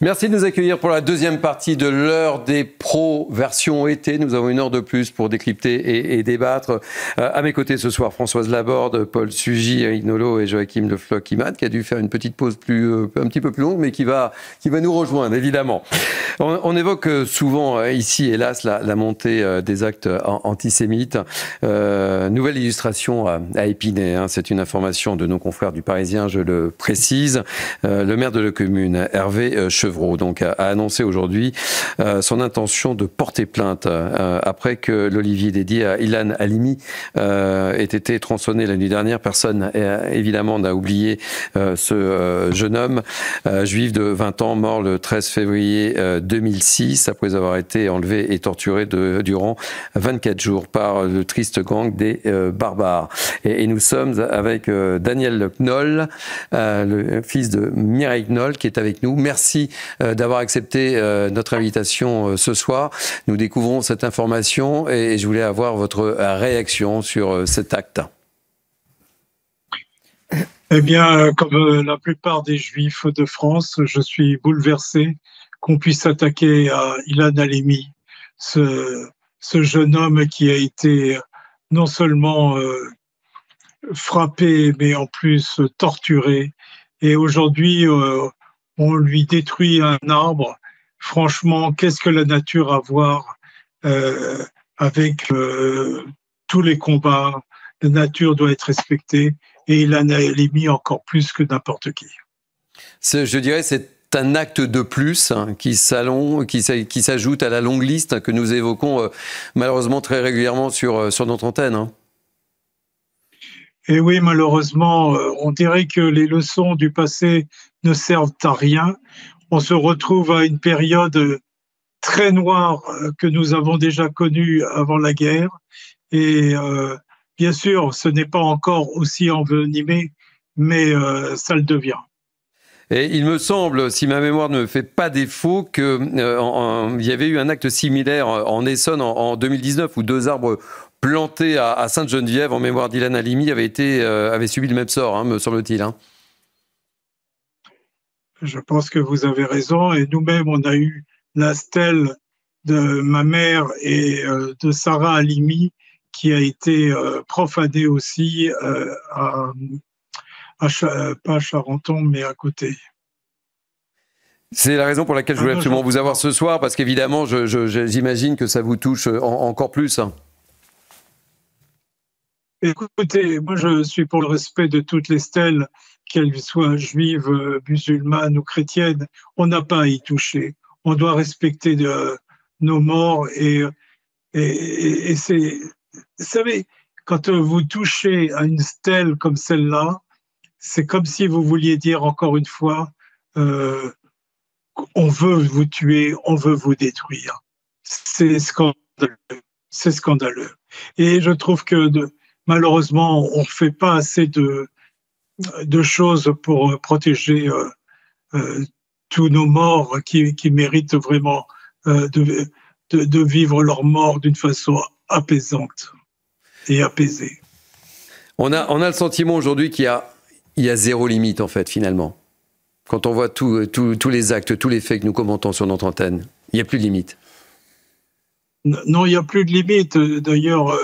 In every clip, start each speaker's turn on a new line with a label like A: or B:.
A: Merci de nous accueillir pour la deuxième partie de l'heure des pros version été. Nous avons une heure de plus pour décrypter et débattre. À mes côtés ce soir, Françoise Laborde, Paul Sugy, Eric Nolot et Joachim Le Floch-Imad, qui a dû faire une petite pause un petit peu plus longue, mais qui va nous rejoindre, évidemment. On évoque souvent ici, hélas, la montée des actes antisémites. Nouvelle illustration à Épinay. C'est une information de nos confrères du Parisien, je le précise. Le maire de la commune, Hervé Chevreau, donc, a annoncé aujourd'hui son intention de porter plainte après que l'olivier dédié à Ilan Halimi ait été tronçonné la nuit dernière. Personne, évidemment, n'a oublié ce jeune homme juif de 20 ans, mort le 13 février 2006, après avoir été enlevé et torturé durant 24 jours par le triste gang des barbares. Et nous sommes avec Daniel Knoll, le fils de Mireille Knoll, qui est avec nous. Merci d'avoir accepté notre invitation ce soir. Nous découvrons cette information et je voulais avoir votre réaction sur cet acte.
B: Eh bien, comme la plupart des Juifs de France, je suis bouleversé qu'on puisse s'attaquer à Ilan Halimi, ce jeune homme qui a été non seulement frappé, mais en plus torturé. Et aujourd'hui, on lui détruit un arbre. Franchement, qu'est-ce que la nature a à voir avec tous les combats? La nature doit être respectée et Ilan Halimi encore plus que n'importe qui.
A: Je dirais c'est un acte de plus qui s'ajoute à la longue liste que nous évoquons malheureusement très régulièrement sur notre antenne.
B: Et oui, malheureusement, on dirait que les leçons du passé ne servent à rien. On se retrouve à une période très noire que nous avons déjà connue avant la guerre. Et bien sûr, ce n'est pas encore aussi envenimé, mais ça le devient.
A: Et il me semble, si ma mémoire ne me fait pas défaut, qu'il y avait eu un acte similaire en Essonne en 2019 où 2 arbres plantés à Sainte-Geneviève en mémoire d'Ilan Halimi avaient subi le même sort, me semble-t-il.
B: Je pense que vous avez raison. Et nous-mêmes, on a eu la stèle de ma mère et de Sarah Halimi qui a été profanée aussi pas à Charenton, mais à côté.
A: C'est la raison pour laquelle je voulais absolument vous avoir ce soir, parce qu'évidemment, j'imagine que ça vous touche encore plus.
B: Écoutez, moi je suis pour le respect de toutes les stèles, qu'elles soient juives, musulmanes ou chrétiennes. On n'a pas à y toucher. On doit respecter nos morts et c'est, vous savez, quand vous touchez à une stèle comme celle-là, c'est comme si vous vouliez dire encore une fois, on veut vous tuer, on veut vous détruire. C'est scandaleux. C'est scandaleux. Et je trouve que malheureusement, on ne fait pas assez de choses pour protéger tous nos morts qui méritent vraiment de vivre leur mort d'une façon apaisante et apaisée.
A: On a le sentiment aujourd'hui qu'il y a zéro limite, en fait, finalement. Quand on voit tous les actes, tous les faits que nous commentons sur notre antenne, il n'y a plus de limite.
B: Non, il n'y a plus de limite. D'ailleurs,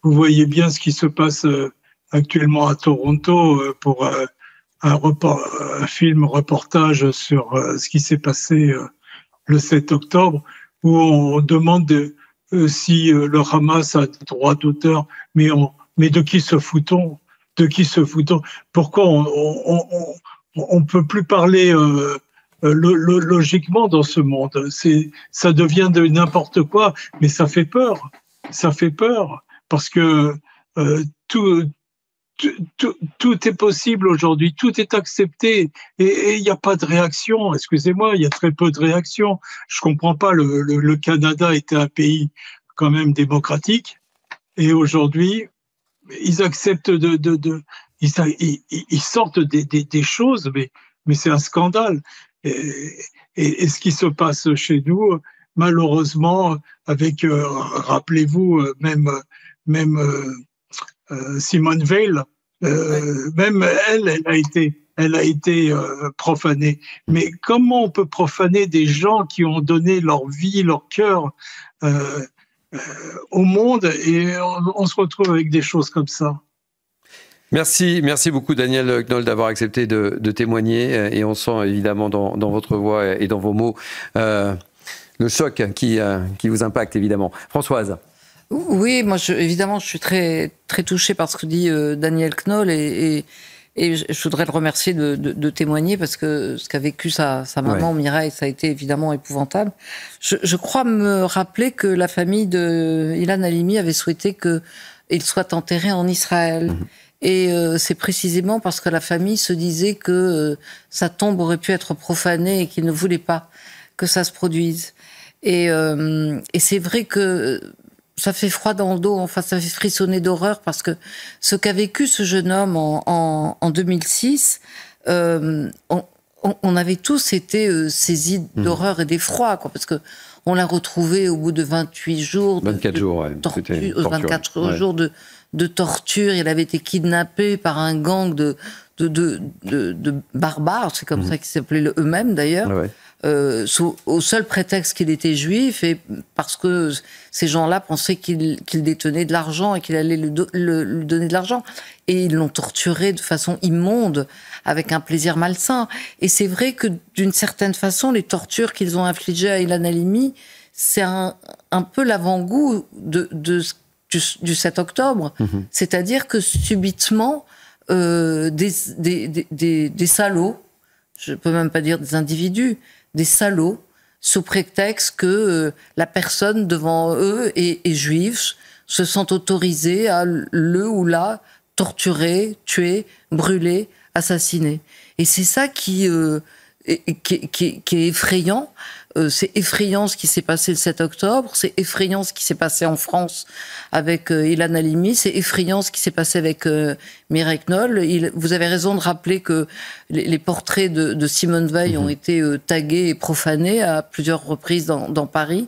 B: vous voyez bien ce qui se passe actuellement à Toronto pour un film reportage sur ce qui s'est passé le 7 octobre, où on demande si le Hamas a des droits d'auteur, mais de qui se fout-on? De qui se fout-on? Pourquoi on peut plus parler logiquement dans ce monde? Ça devient de n'importe quoi, mais ça fait peur. Ça fait peur parce que tout est possible aujourd'hui, tout est accepté et il n'y a pas de réaction. Excusez-moi, il y a très peu de réaction. Je comprends pas. Le Canada était un pays quand même démocratique et aujourd'hui ils acceptent ils sortent des choses, mais c'est un scandale. Et ce qui se passe chez nous, malheureusement, avec, rappelez-vous, même Simone Veil, même elle elle a été profanée. Mais comment on peut profaner des gens qui ont donné leur vie, leur cœur au monde, et on se retrouve avec des choses comme ça?
A: Merci beaucoup Daniel Knoll d'avoir accepté de témoigner, et on sent évidemment dans votre voix et dans vos mots le choc qui vous impacte évidemment. Françoise.
C: Oui, moi évidemment je suis très, très touchée par ce que dit Daniel Knoll, et je voudrais le remercier de témoigner, parce que ce qu'a vécu sa maman, Mireille, ça a été évidemment épouvantable. Je crois me rappeler que la famille de Ilan Halimi avait souhaité qu'il soit enterré en Israël. Et c'est précisément parce que la famille se disait que sa tombe aurait pu être profanée et qu'il ne voulait pas que ça se produise. Et c'est vrai que ça fait froid dans le dos, enfin ça fait frissonner d'horreur, parce que ce qu'a vécu ce jeune homme en 2006, on avait tous été saisis d'horreur et d'effroi, quoi, parce que on l'a retrouvé au bout de 28 jours,
A: 24 jours, ouais.
C: 24 jours de torture. Il avait été kidnappé par un gang de barbares, c'est comme ça qu'ils s'appelaient eux-mêmes d'ailleurs, au seul prétexte qu'il était juif, et parce que ces gens-là pensaient qu'il détenait de l'argent et qu'il allait lui donner de l'argent. Et ils l'ont torturé de façon immonde, avec un plaisir malsain. Et c'est vrai que d'une certaine façon, les tortures qu'ils ont infligées à Ilan Halimi, c'est un peu l'avant-goût du 7 octobre. C'est-à-dire que subitement, des salauds, je peux même pas dire des individus, des salauds, sous prétexte que la personne devant eux est juive, se sent autorisée à le ou la torturer, tuer, brûler, assassiner. Et c'est ça qui est effrayant. C'est effrayant ce qui s'est passé le 7 octobre, c'est effrayant ce qui s'est passé en France avec Ilan Halimi, c'est effrayant ce qui s'est passé avec Mireille Knoll. Vous avez raison de rappeler que les portraits de Simone Veil ont été tagués et profanés à plusieurs reprises dans Paris.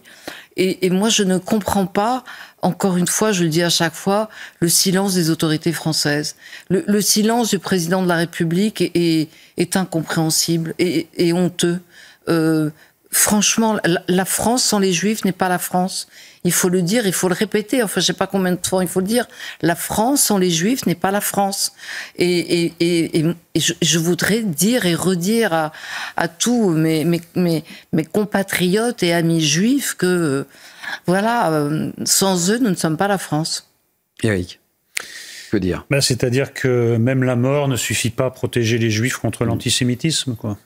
C: Et moi, je ne comprends pas, encore une fois, je le dis à chaque fois, le silence des autorités françaises. Le silence du président de la République est incompréhensible et honteux. Franchement, la France sans les Juifs n'est pas la France. Il faut le dire, il faut le répéter. Enfin, je sais pas combien de fois il faut le dire. La France sans les Juifs n'est pas la France. Et je voudrais dire et redire à tous mes compatriotes et amis juifs que, voilà, sans eux, nous ne sommes pas la France.
A: Éric, que dire ?
D: C'est-à-dire que même la mort ne suffit pas à protéger les Juifs contre l'antisémitisme, quoi.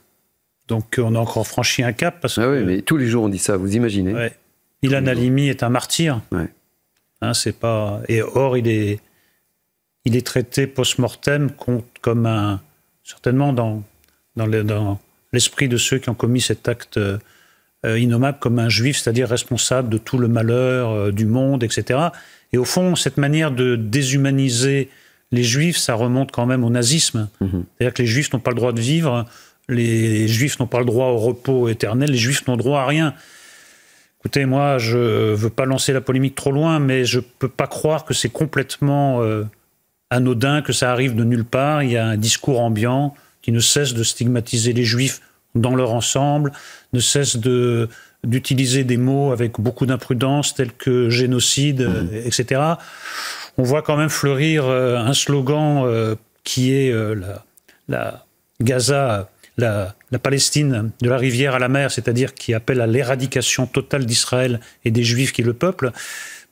D: Donc on a encore franchi un cap. Parce que,
A: oui, mais tous les jours on dit ça, vous imaginez.
D: Ouais. Ilan Halimi est un martyr. Ouais. Hein, c'est pas... Et or, il est traité post-mortem comme certainement dans l'esprit de ceux qui ont commis cet acte innommable, comme un juif, c'est-à-dire responsable de tout le malheur du monde, etc. Et au fond, cette manière de déshumaniser les juifs, ça remonte quand même au nazisme. C'est-à-dire que les juifs n'ont pas le droit de vivre. Les Juifs n'ont pas le droit au repos éternel, les Juifs n'ont droit à rien. Écoutez, moi, je ne veux pas lancer la polémique trop loin, mais je ne peux pas croire que c'est complètement anodin, que ça arrive de nulle part. Il y a un discours ambiant qui ne cesse de stigmatiser les Juifs dans leur ensemble, ne cesse d'utiliser des mots avec beaucoup d'imprudence, tels que génocide, etc. On voit quand même fleurir un slogan qui est la Gaza... La Palestine, de la rivière à la mer, c'est-à-dire qui appelle à l'éradication totale d'Israël et des Juifs qui le peuplent.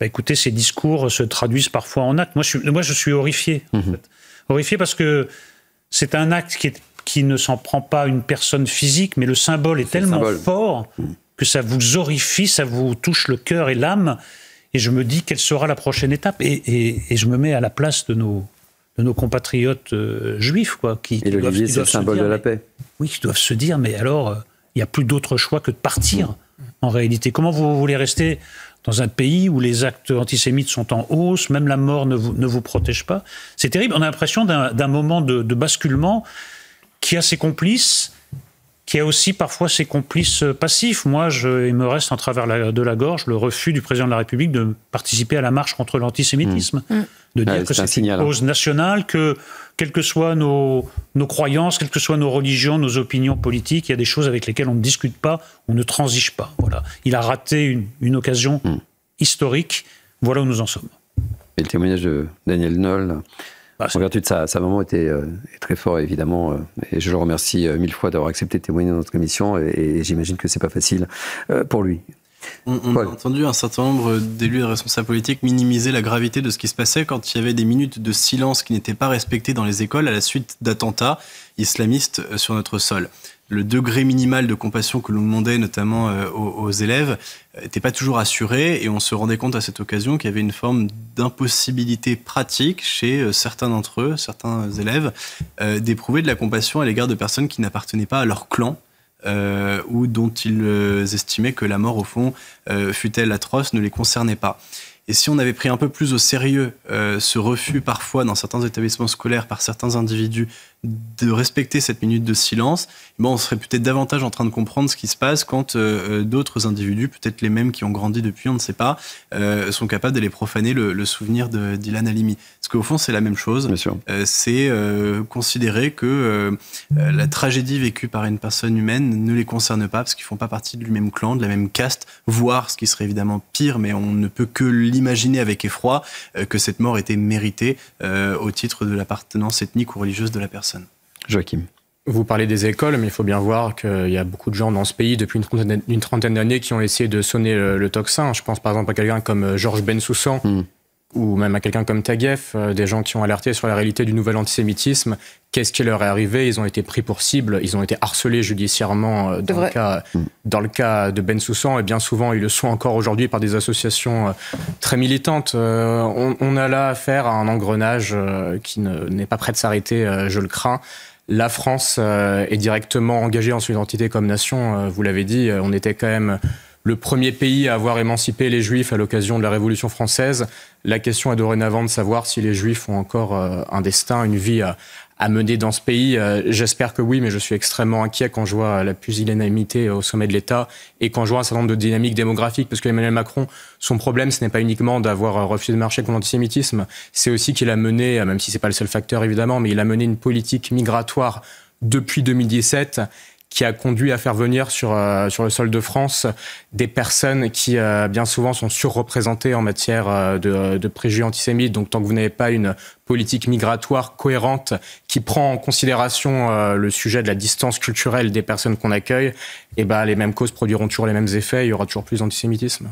D: Écoutez, ces discours se traduisent parfois en actes. Moi, je suis horrifié. En fait. Horrifié parce que c'est un acte qui ne s'en prend pas une personne physique, mais le symbole est tellement fort que ça vous horrifie, ça vous touche le cœur et l'âme. Et je me dis, quelle sera la prochaine étape ? Et je me mets à la place de nos compatriotes juifs, quoi.
A: Et l'Olivier, c'est le symbole de la paix.
D: Oui, qui doivent se dire, mais alors, il n'y a plus d'autre choix que de partir, en réalité. Comment vous voulez rester dans un pays où les actes antisémites sont en hausse, même la mort ne vous protège pas ? C'est terrible, on a l'impression d'un moment de basculement qui a ses complices, qui a aussi parfois ses complices passifs. Moi, il me reste en travers de la gorge le refus du président de la République de participer à la marche contre l'antisémitisme. De dire que c'est une cause nationale, que quelles que soient nos croyances, quelles que soient nos religions, nos opinions politiques, il y a des choses avec lesquelles on ne discute pas, on ne transige pas. Voilà. Il a raté une occasion historique. Voilà où nous en sommes.
A: Et le témoignage de Daniel Noll, en vertu de sa maman, était très fort, évidemment. Et je le remercie 1000 fois d'avoir accepté de témoigner dans notre émission. Et j'imagine que c'est pas facile pour lui.
E: On a entendu un certain nombre d'élus et de responsables politiques minimiser la gravité de ce qui se passait quand il y avait des minutes de silence qui n'étaient pas respectées dans les écoles à la suite d'attentats islamistes sur notre sol. Le degré minimal de compassion que l'on demandait notamment aux élèves n'était pas toujours assuré, et on se rendait compte à cette occasion qu'il y avait une forme d'impossibilité pratique chez certains d'entre eux, certains élèves, d'éprouver de la compassion à l'égard de personnes qui n'appartenaient pas à leur clan, ou dont ils estimaient que la mort, au fond, fût-elle atroce, ne les concernait pas. Et si on avait pris un peu plus au sérieux ce refus parfois dans certains établissements scolaires par certains individus de respecter cette minute de silence, on serait peut-être davantage en train de comprendre ce qui se passe quand d'autres individus, peut-être les mêmes qui ont grandi depuis, on ne sait pas, sont capables d'aller profaner le souvenir d'Ilan Halimi. Parce qu'au fond, c'est la même chose. C'est considérer que la tragédie vécue par une personne humaine ne les concerne pas, parce qu'ils ne font pas partie du même clan, de la même caste, voire, ce qui serait évidemment pire, mais on ne peut que l'imaginer avec effroi, que cette mort était méritée au titre de l'appartenance ethnique ou religieuse de la personne.
A: Joachim.
F: Vous parlez des écoles, mais il faut bien voir qu'il y a beaucoup de gens dans ce pays depuis une trentaine d'années qui ont essayé de sonner le tocsin. Je pense par exemple à quelqu'un comme Georges Bensoussan, ou même à quelqu'un comme Taguieff, des gens qui ont alerté sur la réalité du nouvel antisémitisme. Qu'est-ce qui leur est arrivé? Ils ont été pris pour cible, ils ont été harcelés judiciairement dans le cas de Bensoussan, et bien souvent ils le sont encore aujourd'hui par des associations très militantes. On a là affaire à un engrenage qui n'est pas prêt de s'arrêter, je le crains. La France est directement engagée en son identité comme nation, vous l'avez dit, on était quand même le premier pays à avoir émancipé les Juifs à l'occasion de la Révolution française. La question est dorénavant de savoir si les Juifs ont encore un destin, une vie à mener dans ce pays. J'espère que oui, mais je suis extrêmement inquiet quand je vois la pusillanimité au sommet de l'État et quand je vois un certain nombre de dynamiques démographiques, parce qu'Emmanuel Macron, son problème, ce n'est pas uniquement d'avoir refusé de marcher contre l'antisémitisme, c'est aussi qu'il a mené, même si c'est pas le seul facteur évidemment, mais il a mené une politique migratoire depuis 2017 qui a conduit à faire venir sur le sol de France des personnes qui, bien souvent, sont surreprésentées en matière de préjugés antisémites. Donc, tant que vous n'avez pas une politique migratoire cohérente qui prend en considération le sujet de la distance culturelle des personnes qu'on accueille, les mêmes causes produiront toujours les mêmes effets, il y aura toujours plus d'antisémitisme.